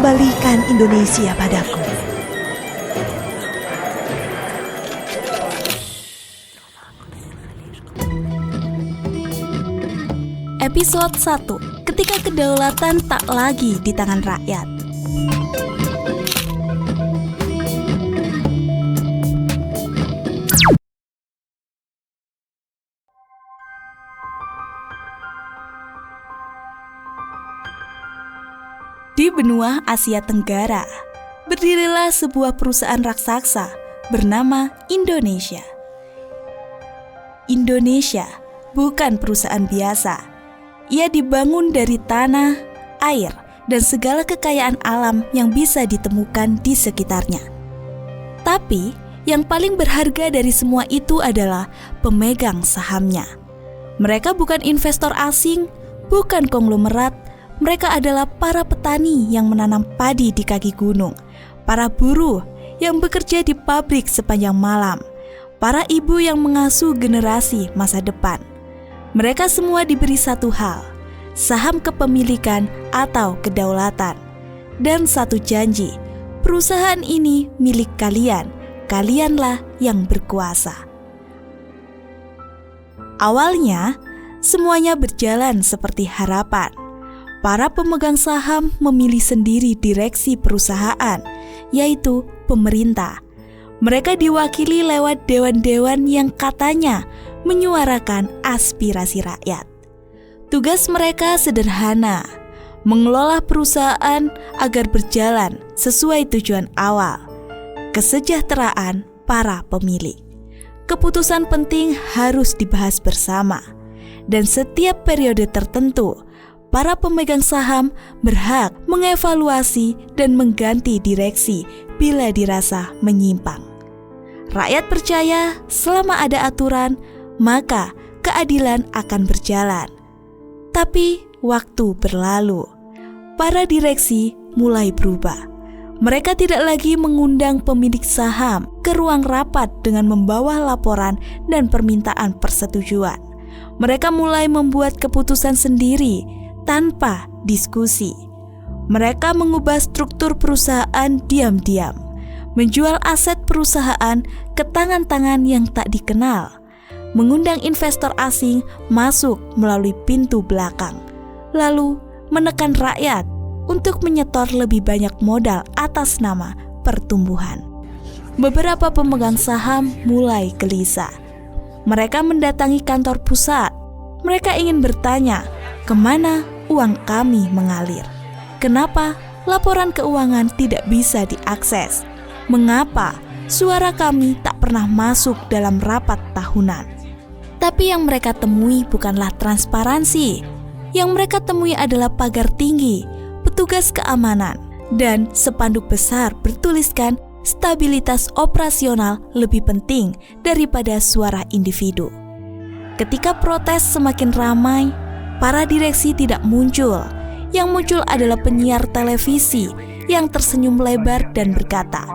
kembalikan Indonesia padaku. Episode 1. Ketika kedaulatan tak lagi di tangan rakyat. Di benua Asia Tenggara, berdirilah sebuah perusahaan raksasa bernama Indonesia. Indonesia bukan perusahaan biasa. Ia dibangun dari tanah, air, dan segala kekayaan alam yang bisa ditemukan di sekitarnya. Tapi, yang paling berharga dari semua itu adalah pemegang sahamnya. Mereka bukan investor asing, bukan konglomerat. Mereka adalah para petani yang menanam padi di kaki gunung, para buruh yang bekerja di pabrik sepanjang malam, para ibu yang mengasuh generasi masa depan. Mereka semua diberi satu hal, saham kepemilikan atau kedaulatan. Dan satu janji, perusahaan ini milik kalian, kalianlah yang berkuasa. Awalnya, semuanya berjalan seperti harapan. Para pemegang saham memilih sendiri direksi perusahaan, yaitu pemerintah. Mereka diwakili lewat dewan-dewan yang katanya menyuarakan aspirasi rakyat. Tugas mereka sederhana, mengelola perusahaan agar berjalan sesuai tujuan awal, kesejahteraan para pemilik. Keputusan penting harus dibahas bersama, dan setiap periode tertentu, para pemegang saham berhak mengevaluasi dan mengganti direksi bila dirasa menyimpang. Rakyat percaya selama ada aturan, maka keadilan akan berjalan. Tapi waktu berlalu, para direksi mulai berubah. Mereka tidak lagi mengundang pemilik saham ke ruang rapat dengan membawa laporan dan permintaan persetujuan. Mereka mulai membuat keputusan sendiri tanpa diskusi. Mereka mengubah struktur perusahaan diam-diam, menjual aset perusahaan ke tangan-tangan yang tak dikenal, mengundang investor asing masuk melalui pintu belakang, lalu menekan rakyat untuk menyetor lebih banyak modal atas nama pertumbuhan. Beberapa pemegang saham mulai gelisah. Mereka mendatangi kantor pusat. Mereka ingin bertanya, kemana uang kami mengalir? Kenapa laporan keuangan tidak bisa diakses? Mengapa suara kami tak pernah masuk dalam rapat tahunan? Tapi yang mereka temui bukanlah transparansi. Yang mereka temui adalah pagar tinggi, petugas keamanan, dan spanduk besar bertuliskan stabilitas operasional lebih penting daripada suara individu. Ketika protes semakin ramai, para direksi tidak muncul. Yang muncul adalah penyiar televisi yang tersenyum lebar dan berkata,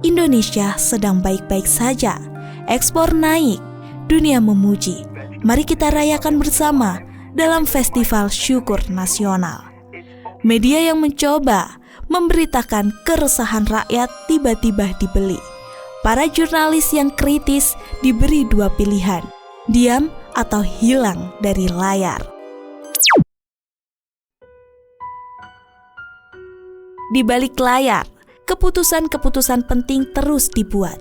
Indonesia sedang baik-baik saja, ekspor naik, dunia memuji. Mari kita rayakan bersama dalam festival syukur nasional. Media yang mencoba memberitakan keresahan rakyat tiba-tiba dibeli. Para jurnalis yang kritis diberi dua pilihan, diam atau hilang dari layar. Di balik layar, keputusan-keputusan penting terus dibuat.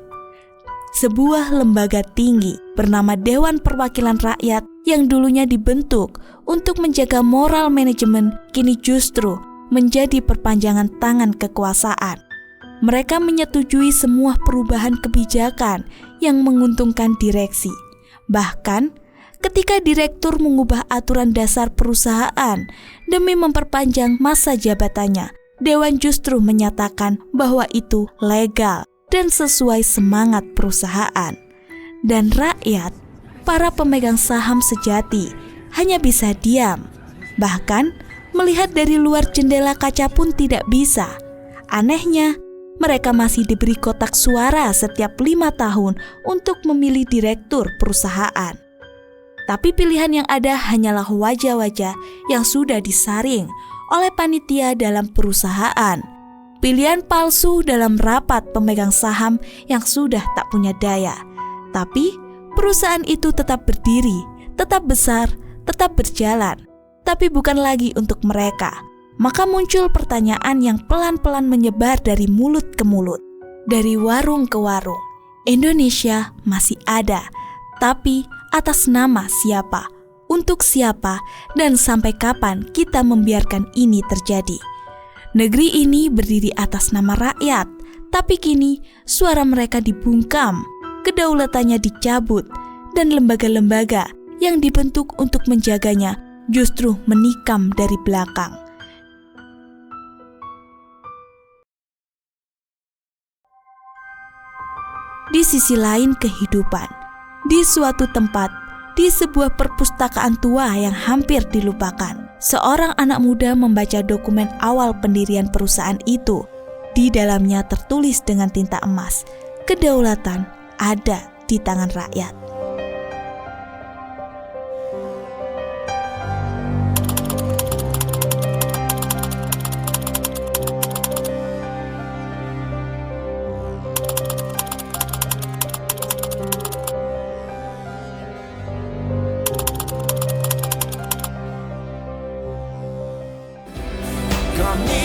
Sebuah lembaga tinggi bernama Dewan Perwakilan Rakyat yang dulunya dibentuk untuk menjaga moral manajemen kini justru menjadi perpanjangan tangan kekuasaan. Mereka menyetujui semua perubahan kebijakan yang menguntungkan direksi. Bahkan ketika direktur mengubah aturan dasar perusahaan demi memperpanjang masa jabatannya, Dewan justru menyatakan bahwa itu legal dan sesuai semangat perusahaan. Dan rakyat, para pemegang saham sejati, hanya bisa diam. Bahkan, melihat dari luar jendela kaca pun tidak bisa. Anehnya, mereka masih diberi kotak suara setiap 5 tahun untuk memilih direktur perusahaan. Tapi pilihan yang ada hanyalah wajah-wajah yang sudah disaring oleh panitia dalam perusahaan pilihan palsu dalam rapat pemegang saham yang sudah tak punya daya. Tapi perusahaan itu tetap berdiri, tetap besar, tetap berjalan, tapi bukan lagi untuk mereka. Maka muncul pertanyaan yang pelan-pelan menyebar dari mulut ke mulut, dari warung ke warung. Indonesia masih ada, tapi atas nama siapa, untuk siapa, dan sampai kapan kita membiarkan ini terjadi? Negeri ini berdiri atas nama rakyat, tapi kini suara mereka dibungkam, kedaulatannya dicabut, dan lembaga-lembaga yang dibentuk untuk menjaganya justru menikam dari belakang. Di sisi lain kehidupan, di suatu tempat, di sebuah perpustakaan tua yang hampir dilupakan, seorang anak muda membaca dokumen awal pendirian perusahaan itu. Di dalamnya tertulis dengan tinta emas, kedaulatan ada di tangan rakyat. Kami